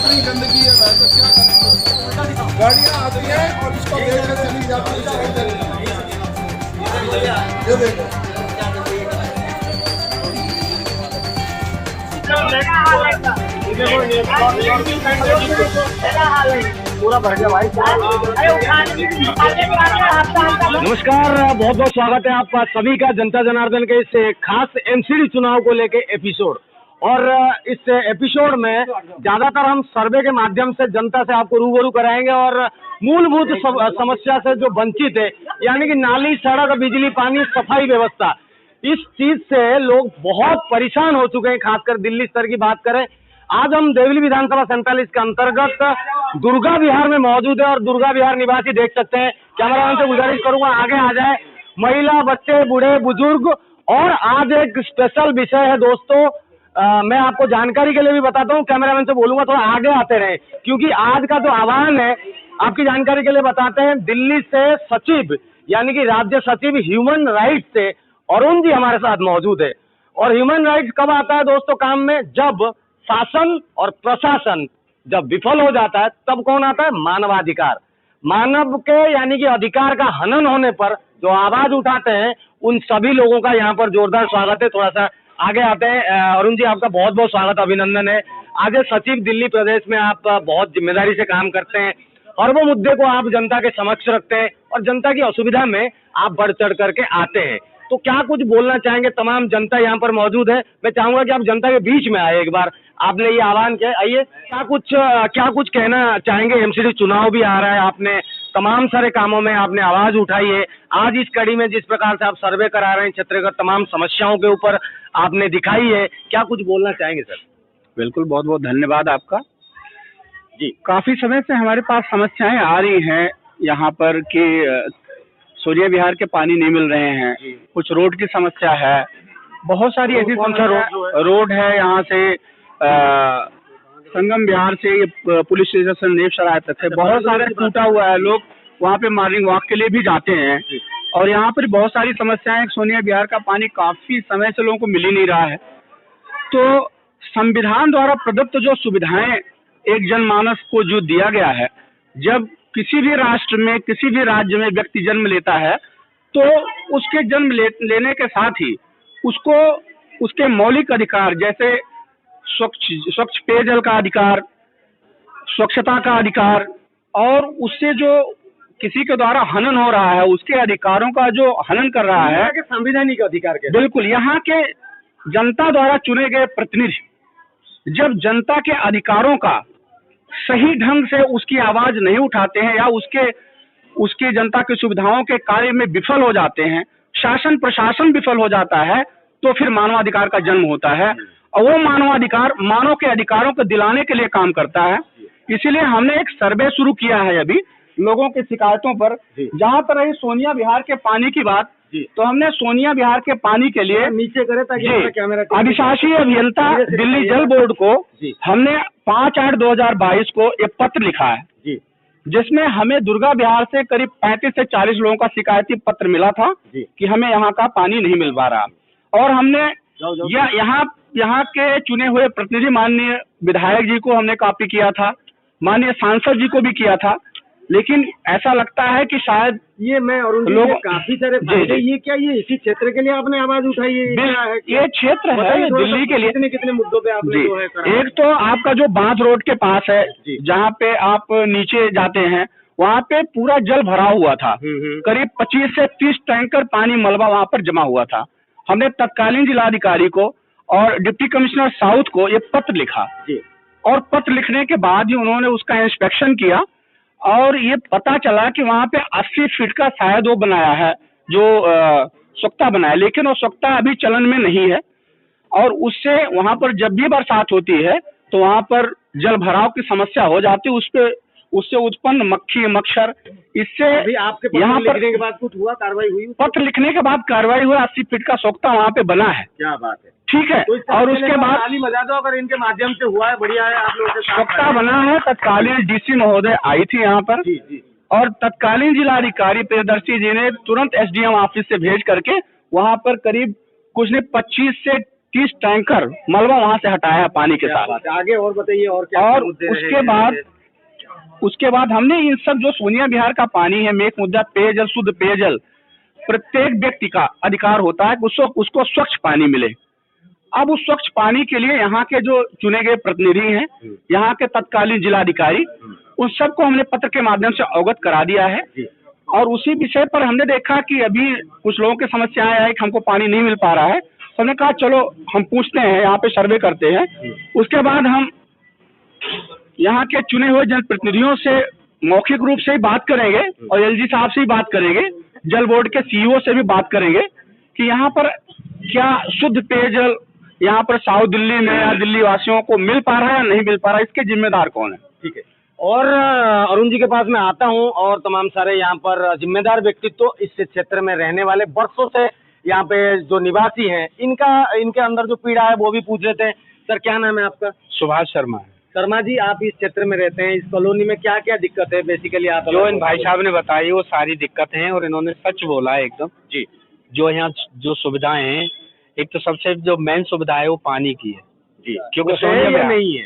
इतनी गंदगी है ना, तो क्या करें? गाड़ियाँ आती हैं और इसको लेकर चली जाती है। ये देखो पूरा भर गया भाई। नमस्कार, बहुत बहुत स्वागत है आप सभी का जनता जनार्दन के इस खास एमसीडी चुनाव को लेके एपिसोड। और इस एपिसोड में ज्यादातर हम सर्वे के माध्यम से जनता से आपको रूबरू कराएंगे और मूलभूत समस्या से जो वंचित है, यानी कि नाली, सड़क, बिजली, पानी, सफाई व्यवस्था, इस चीज से लोग बहुत परेशान हो चुके हैं। खासकर दिल्ली स्तर की बात करें, आज हम देवली विधानसभा 47 के अंतर्गत दुर्गा विहार में मौजूद है और दुर्गा विहार निवासी देख सकते हैं। कैमरामैन से गुजारिश करूंगा आगे आ जाए। महिला, बच्चे, बूढ़े, बुजुर्ग, और आज एक स्पेशल विषय है दोस्तों। मैं आपको जानकारी के लिए भी बताता हूँ, कैमरामैन से बोलूंगा थोड़ा आगे आते रहे, क्योंकि आज का जो आह्वान है आपकी जानकारी के लिए बताते हैं। दिल्ली से सचिव, यानी कि राज्य सचिव ह्यूमन राइट्स से अरुण जी हमारे साथ मौजूद है। और ह्यूमन राइट्स कब आता है दोस्तों काम में? जब शासन और प्रशासन जब विफल हो जाता है, तब कौन आता है? मानवाधिकार। मानव के यानी कि अधिकार का हनन होने पर जो आवाज उठाते हैं, उन सभी लोगों का यहाँ पर जोरदार स्वागत है। थोड़ा सा आगे आते हैं। अरुण जी, आपका बहुत बहुत स्वागत, अभिनंदन है। आज सचिव दिल्ली प्रदेश में आप बहुत जिम्मेदारी से काम करते हैं और वो मुद्दे को आप जनता के समक्ष रखते हैं और जनता की असुविधा में आप बढ़ चढ़ करके आते हैं। तो क्या कुछ बोलना चाहेंगे? तमाम जनता यहाँ पर मौजूद है, मैं चाहूंगा कि आप जनता के बीच में आए। एक बार आपने ये आह्वान किया, आइए, क्या कुछ कहना चाहेंगे? एमसीडी चुनाव भी आ रहा है, आपने तमाम सारे कामों में आपने आवाज उठाई है। आज इस कड़ी में जिस प्रकार से आप सर्वे करा रहे हैं, क्षेत्रगत तमाम समस्याओं के ऊपर आपने दिखाई है, क्या कुछ बोलना चाहेंगे सर? बिल्कुल, बहुत बहुत धन्यवाद आपका जी। काफी समय से हमारे पास समस्याएं आ रही हैं यहाँ पर कि सूर्य विहार के पानी नहीं मिल रहे हैं, कुछ रोड की समस्या है, बहुत सारी ऐसी रोड है। यहाँ से संगम विहार से पुलिस स्टेशन नेव सराय तक है, बहुत सारे टूटा हुआ है। लोग वहाँ पे मॉर्निंग वॉक के लिए भी जाते हैं और यहाँ पर बहुत सारी समस्याएं। सोनिया विहार का पानी काफी समय से लोगों को मिल ही नहीं रहा है। तो संविधान द्वारा प्रदत्त जो सुविधाएं एक जनमानस को जो दिया गया है, जब किसी भी राष्ट्र में, किसी भी राज्य में व्यक्ति जन्म लेता है, तो उसके जन्म लेने के साथ ही उसको उसके मौलिक अधिकार, जैसे स्वच्छ पेयजल का अधिकार, स्वच्छता का अधिकार, और उससे जो किसी के द्वारा हनन हो रहा है, उसके अधिकारों का जो हनन कर रहा है, संवैधानिक अधिकार के, बिल्कुल, यहाँ के जनता द्वारा चुने गए प्रतिनिधि जब जनता के अधिकारों का सही ढंग से उसकी आवाज नहीं उठाते हैं या उसके जनता की सुविधाओं के कार्य में विफल हो जाते हैं, शासन प्रशासन विफल हो जाता है, तो फिर मानवाधिकार का जन्म होता है। और वो मानवाधिकार मानव के अधिकारों को दिलाने के लिए काम करता है। इसीलिए हमने एक सर्वे शुरू किया है अभी लोगों की शिकायतों पर। जहाँ पर रही सोनिया विहार के पानी की बात, तो हमने सोनिया विहार के पानी के लिए नीचे करे ताकि कैमरा, अधिशासी अभियंता दिल्ली जल बोर्ड को हमने 5/8/2022 को एक पत्र लिखा है, जिसमें हमें दुर्गा विहार से करीब 35 से 40 लोगों का शिकायती पत्र मिला था कि हमें यहाँ का पानी नहीं मिल पा रहा। और हमने यहाँ के चुने हुए प्रतिनिधि माननीय विधायक जी को हमने कॉपी किया था, माननीय सांसद जी को भी किया था, लेकिन ऐसा लगता है कि शायद ये मैं और लोग काफी सारे ये क्या ये इसी क्षेत्र के लिए आपने आवाज उठाई है? ये क्षेत्र है दिल्ली के लिए। कितने मुद्दों पे आपने जो है करा? एक तो आपका जो बांध रोड के पास है, जहाँ पे आप नीचे जाते हैं, वहाँ पे पूरा जल भरा हुआ था। करीब 25 से 30 टैंकर पानी मलबा वहाँ पर जमा हुआ था। हमने तत्कालीन जिलाधिकारी को और डिप्टी कमिश्नर साउथ को ये पत्र लिखा और पत्र लिखने के बाद ही उन्होंने उसका इंस्पेक्शन किया और ये पता चला कि वहाँ पे 80 फीट का शायद वो बनाया है, जो सोख्ता बनाया, लेकिन वो सोख्ता अभी चलन में नहीं है। और उससे वहाँ पर जब भी बरसात होती है तो वहाँ पर जल भराव की समस्या हो जाती है, उससे उत्पन्न मक्खी मच्छर, इससे आपके यहाँ पर लिखने के बाद कुछ हुआ, कार्रवाई हुई? पत्र लिखने के बाद कार्रवाई हुआ, 80 फीट का सोख्ता वहाँ पे बना है। क्या बात है, ठीक है। तो और उसके बाद ताली बजा दो अगर इनके माध्यम से हुआ है, बढ़िया है। आप लोगों के सोख्ता बना है, तत्कालीन डीसी महोदय आई थी यहाँ पर, और तत्कालीन जिलाधिकारी प्रियदर्शी जी ने तुरंत एसडीएम ऑफिस से भेज करके वहाँ पर करीब कुछ नहीं 25 से 30 टैंकर मलबा वहां से हटाया है पानी के साथ। आगे और बताइए और क्या और मुद्दे उसके बाद हमने इन सब जो सोनिया विहार का पानी है, मेक मुद्दा पेयजल, शुद्ध पेयजल, प्रत्येक व्यक्ति का अधिकार होता है कि उसको स्वच्छ पानी मिले। अब उस स्वच्छ पानी के लिए यहाँ के जो चुने गए प्रतिनिधि हैं, यहाँ के तत्कालीन जिलाधिकारी, उन सबको हमने पत्र के माध्यम से अवगत करा दिया है। और उसी विषय पर हमने देखा कि अभी कुछ लोगों की समस्याएं है कि हमको पानी नहीं मिल पा रहा है, तो हमने कहा चलो हम पूछते हैं, यहाँ पे सर्वे करते हैं। उसके बाद हम यहाँ के चुने हुए जनप्रतिनिधियों से मौखिक रूप से ही बात करेंगे और एलजी साहब से ही बात करेंगे, जल बोर्ड के सीईओ से भी बात करेंगे कि यहाँ पर क्या शुद्ध पेयजल यहाँ पर साउथ दिल्ली में या दिल्ली वासियों को मिल पा रहा है या नहीं मिल पा रहा है, इसके जिम्मेदार कौन है। ठीक है। और अरुण जी के पास मैं आता हूँ और तमाम सारे यहाँ पर जिम्मेदार व्यक्तित्व इस क्षेत्र में रहने वाले वर्षों से यहाँ पे जो निवासी हैं, इनके अंदर जो पीड़ा है वो भी पूछ लेते हैं। सर क्या नाम है आपका? सुभाष शर्मा। शर्मा जी, आप इस क्षेत्र में रहते हैं, इस कॉलोनी में क्या क्या दिक्कत है बेसिकली आप जो इन भाई साहब ने बताई वो सारी दिक्कत है और इन्होंने सच बोला है एकदम जी। जो यहाँ जो सुविधाएं हैं, एक तो सबसे जो मेन सुविधा है वो पानी की है जी, क्योंकि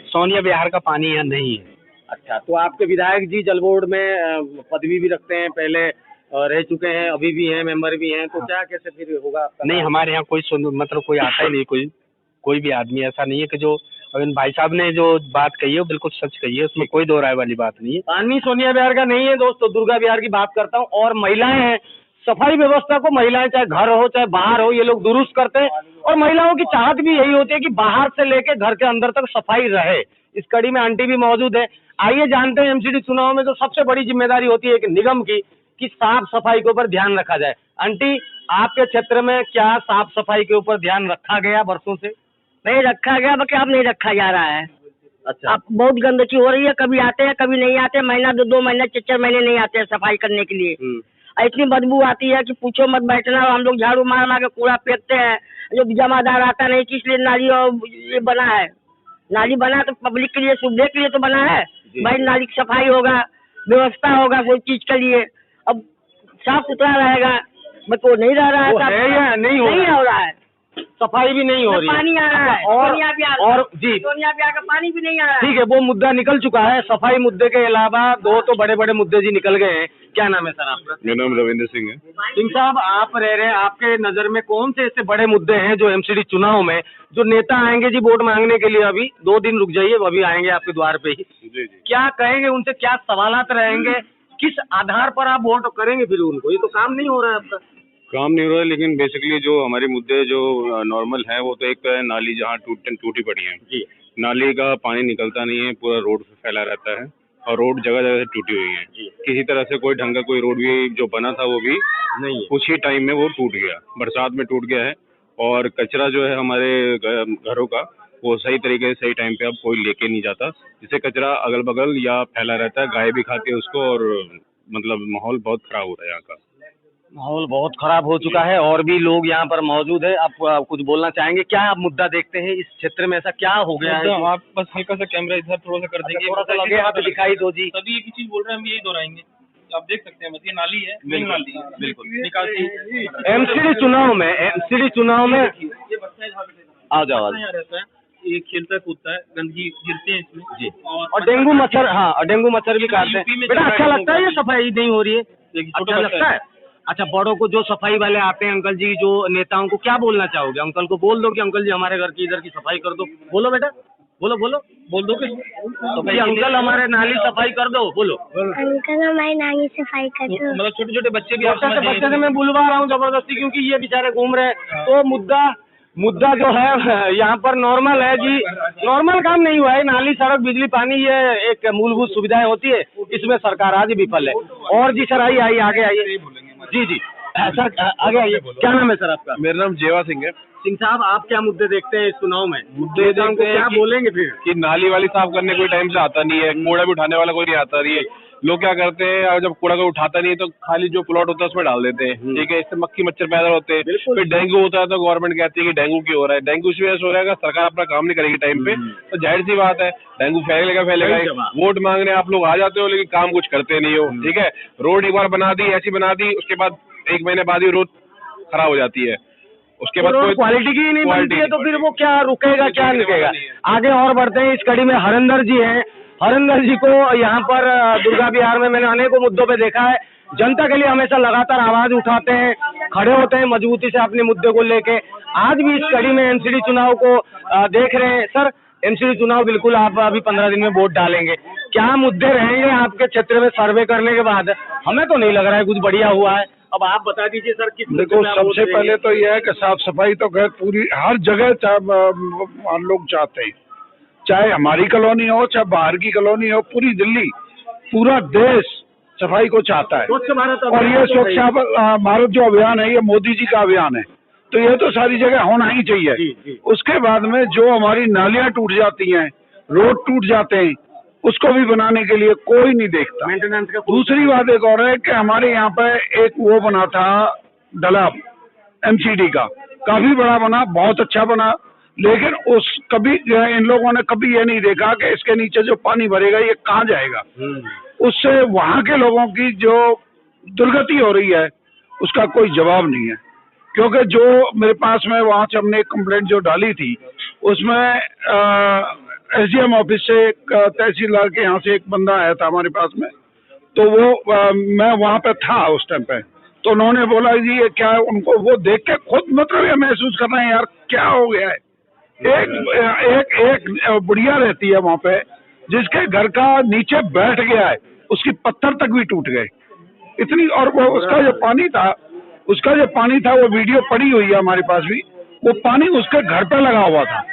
सोनिया विहार का पानी यहाँ नहीं है। अच्छा, तो आपके विधायक जी जल बोर्ड में पदवी भी रखते हैं, पहले रह चुके हैं, अभी भी हैं, मेंबर भी हैं, तो क्या कैसे फिर होगा आपका? नहीं, हमारे यहाँ कोई मतलब कोई आता ही नहीं, कोई भी आदमी ऐसा नहीं है कि जो इन भाई साहब ने जो बात कही है वो बिल्कुल सच कही है, उसमें कोई दो राय वाली बात नहीं है। पानी सोनिया विहार का नहीं है दोस्तों, दुर्गा विहार की बात करता हूँ। और महिलाएं हैं, सफाई व्यवस्था को महिलाएं चाहे घर हो चाहे बाहर हो, ये लोग दुरुस्त करते हैं और महिलाओं की चाहत भी यही होती है कि बाहर से लेके घर के अंदर तक सफाई रहे। इस कड़ी में आंटी भी मौजूद है। आइए जानते हैं एमसीडी चुनाव में जो सबसे बड़ी जिम्मेदारी होती है एक निगम की कि साफ सफाई के ऊपर ध्यान रखा जाए। आंटी, आपके क्षेत्र में क्या साफ सफाई के ऊपर ध्यान रखा गया वर्षों से? नहीं रखा गया, बाकी अब नहीं रखा जा रहा है। अच्छा, अब बहुत गंदगी हो रही है, कभी आते हैं कभी नहीं आते, महीना दो महीना 4 महीने नहीं आते हैं सफाई करने के लिए। और इतनी बदबू आती है कि पूछो मत, बैठना हम लोग झाड़ू मार मार के कूड़ा फेंकते हैं, जो जमादार आता नहीं, किस लिए नाली और ये बना है। नाली बना तो पब्लिक के लिए, सुविधा के लिए तो बना है भाई, नाली की सफाई होगा, व्यवस्था होगा कोई चीज के लिए, अब साफ सुथरा रहेगा। बट वो नहीं रह रहा है, नहीं हो रहा है, सफाई भी नहीं हो रही है, पानी आ रहा है और जी सोनिया विहार का पानी भी नहीं आ रहा है। ठीक है, वो मुद्दा निकल चुका है। सफाई मुद्दे के अलावा दो तो बड़े बड़े मुद्दे जी निकल गए हैं। क्या नाम है सर आपका? मेरा नाम रविंद्र सिंह है। सिंह साहब, आप रह रहे हैं, आपके नजर में कौन से ऐसे बड़े मुद्दे हैं जो एमसीडी चुनाव में जो नेता आएंगे जी वोट मांगने के लिए, अभी 2 दिन रुक जाइए, अभी आएंगे आपके द्वार पे ही, जी। क्या कहेंगे उनसे, क्या सवालात रहेंगे, किस आधार पर आप वोट करेंगे फिर उनको? ये तो काम नहीं हो रहा है आपका। काम नहीं हो रहा है, लेकिन बेसिकली जो हमारे मुद्दे जो नॉर्मल है वो तो एक तो है नाली जहाँ टूटी पड़ी है जी, नाली का पानी निकलता नहीं है, पूरा रोड पे फैला रहता है और रोड जगह जगह से टूटी हुई है जी। किसी तरह से कोई ढंग का कोई रोड भी जो बना था वो भी नहीं है। कुछ ही टाइम में वो टूट गया, बरसात में टूट गया है। और कचरा जो है हमारे घरों का वो सही तरीके से सही टाइम पे अब कोई लेके नहीं जाता, जिससे कचरा अगल बगल या फैला रहता है, गाय भी खाती है उसको और मतलब माहौल बहुत खराब हो रहा है यहाँ का। माहौल बहुत खराब हो चुका है और भी लोग यहाँ पर मौजूद है। आप कुछ बोलना चाहेंगे? क्या आप मुद्दा देखते हैं इस क्षेत्र में, ऐसा क्या हो गया है? आप बस हल्का सा कैमरा इधर थोड़ा सा कर देंगे, थोड़ा सा लगे हाथ दिखाई दो जी। तभी एक ही चीज बोल रहे हैं, हम यही दोहराएंगे। आप देख सकते हैं, ये नाली है, नाली है, बिल्कुल निकालती एमसीडी चुनाव में ये बच्चा आ जाओ यहाँ रहता है, ये खेलता कूदता है, गंदगी गिरते हैं इसमें जी। और डेंगू मच्छर, हाँ, और डेंगू मच्छर भी काटते हैं। बेटा अच्छा लगता है ये सफाई नहीं हो रही है? अच्छा लगता है। अच्छा, बड़ों को जो सफाई वाले आते हैं अंकल जी, जो नेताओं को क्या बोलना चाहोगे? अंकल को बोल दो कि अंकल जी हमारे घर की इधर की सफाई कर दो। बोलो बेटा, बोलो बोल दो कि तो भाई अंकल हमारे नाली सफाई कर दो। बोलो अंकल हमारी नाली सफाई कर दो। मतलब छोटे छोटे बच्चे भी बच्चे से मैं बुलवा रहा हूँ जबरदस्ती, क्योंकि ये बेचारे घूम रहे हैं। तो मुद्दा जो है यहाँ पर नॉर्मल है जी, नॉर्मल काम नहीं हुआ है। नाली, सड़क, बिजली, पानी, ये एक मूलभूत सुविधाएं होती है, इसमें सरकार आज विफल है। और जी सर आइए आगे आइए जी सर आगे आइए। क्या नाम है सर आपका? मेरा नाम जेवा सिंह है। सिंह साहब, आप क्या मुद्दे देखते हैं इस चुनाव में? मुद्दे देखते हैं क्या बोलेंगे फिर? कि नाली वाली साफ करने कोई टाइम से आता नहीं है, कूड़ा भी उठाने वाला कोई नहीं आता नहीं है। लोग क्या करते हैं, अगर जब कूड़ा कोई उठाता नहीं है तो खाली जो प्लॉट होता है उसमें डाल देते हैं, ठीक है, इससे मक्खी मच्छर पैदा होते हैं। फिर डेंगू होता है तो गवर्नमेंट कहती है कि डेंगू क्यों हो रहा है, डेंगू इस वजह से हो रहा है, सरकार अपना काम नहीं करेगी टाइम पे तो जाहिर सी बात है डेंगू फैलेगा। वोट मांगने आप लोग आ जाते हो लेकिन काम कुछ करते नहीं हो, ठीक है। रोड एक बार बना दी, ऐसी बना दी, उसके बाद 1 महीने बाद ही रोड खराब हो जाती है। उसके बाद रोड क्वालिटी की ही नहीं बनती है तो फिर वो क्या रुकेगा, क्या रुकेगा। आगे और बढ़ते हैं, इस कड़ी में हरिंदर जी हैं। हरिंदर जी को यहाँ पर दुर्गा विहार में मैंने अनेकों मुद्दों पे देखा है, जनता के लिए हमेशा लगातार आवाज उठाते हैं, खड़े होते हैं मजबूती से अपने मुद्दे को लेके। आज भी इस कड़ी में एमसीडी चुनाव को देख रहे हैं। सर, एमसीडी चुनाव बिल्कुल आप अभी 15 दिन में वोट डालेंगे, क्या मुद्दे रहेंगे आपके क्षेत्र में सर्वे करने के बाद? हमें तो नहीं लग रहा है कुछ बढ़िया हुआ है, अब आप बता दीजिए सर। किस देखो, सबसे पहले तो यह है कि साफ सफाई तो खैर पूरी हर जगह लोग चाहते हैं, चाहे हमारी कॉलोनी हो चाहे बाहर की कॉलोनी हो, पूरी दिल्ली, पूरा देश सफाई को चाहता है। स्वच्छ भारत और ये स्वच्छ भारत जो अभियान है, ये मोदी जी का अभियान है, तो ये तो सारी जगह होना ही चाहिए। उसके बाद में जो हमारी नालियां टूट जाती हैं, रोड टूट जाते हैं, उसको भी बनाने के लिए कोई नहीं देखता। मेंटेनेंस का दूसरी बात एक और है कि हमारे यहाँ पे एक वो बना था डलाब एमसीडी का, काफी बड़ा बना, बहुत अच्छा बना, लेकिन उस कभी इन लोगों ने कभी ये नहीं देखा कि इसके नीचे जो पानी भरेगा ये कहाँ जाएगा। उससे वहाँ के लोगों की जो दुर्गति हो रही है उसका कोई जवाब नहीं है। क्योंकि जो मेरे पास में वहाँ से हमने एक कंप्लेंट जो डाली थी, उसमें एसडीएम ऑफिस से तहसीलदार के यहाँ से एक बंदा आया था हमारे पास में, तो वो मैं वहाँ पे था उस टाइम पे, तो उन्होंने बोला जी ये क्या है, उनको वो देख के खुद मतलब ये महसूस कर रहे हैं यार क्या हो गया है। एक बुढ़िया रहती है वहाँ पे, जिसके घर का नीचे बैठ गया है, उसकी पत्थर तक भी टूट गए इतनी। और वो उसका जो पानी था वो वीडियो पड़ी हुई है हमारे पास भी, वो पानी उसके घर पे लगा हुआ था,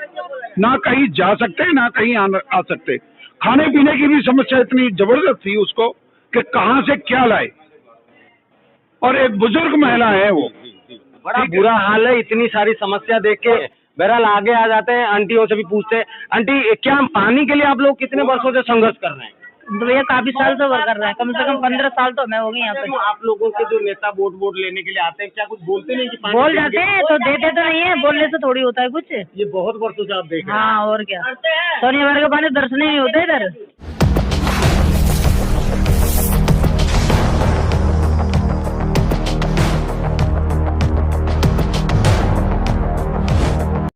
ना कहीं जा सकते ना कहीं आ सकते। खाने पीने की भी समस्या इतनी जबरदस्त थी उसको कि कहाँ से क्या लाए, और एक बुजुर्ग महिला है वो। बड़ा बुरा हाल है, इतनी सारी समस्या देख के बहरहाल आगे आ जाते हैं, आंटियों से भी पूछते हैं। आंटी, क्या पानी के लिए आप लोग कितने वर्षों से संघर्ष कर रहे हैं? भैया काफी साल से वर्क कर रहे हैं, कम से कम 15 साल तो मैं हो गई यहाँ पे। आप लोगों के जो नेता वोट लेने के लिए आते हैं, क्या कुछ बोलते नहीं कि पानी बोल जाते हैं तो देते तो नहीं है, बोलने से थोड़ी होता है कुछ। ये बहुत वर्षों से आप देख रहे हैं। हाँ और क्या, सोनिया का पानी दर्शन ही नहीं होते इधर।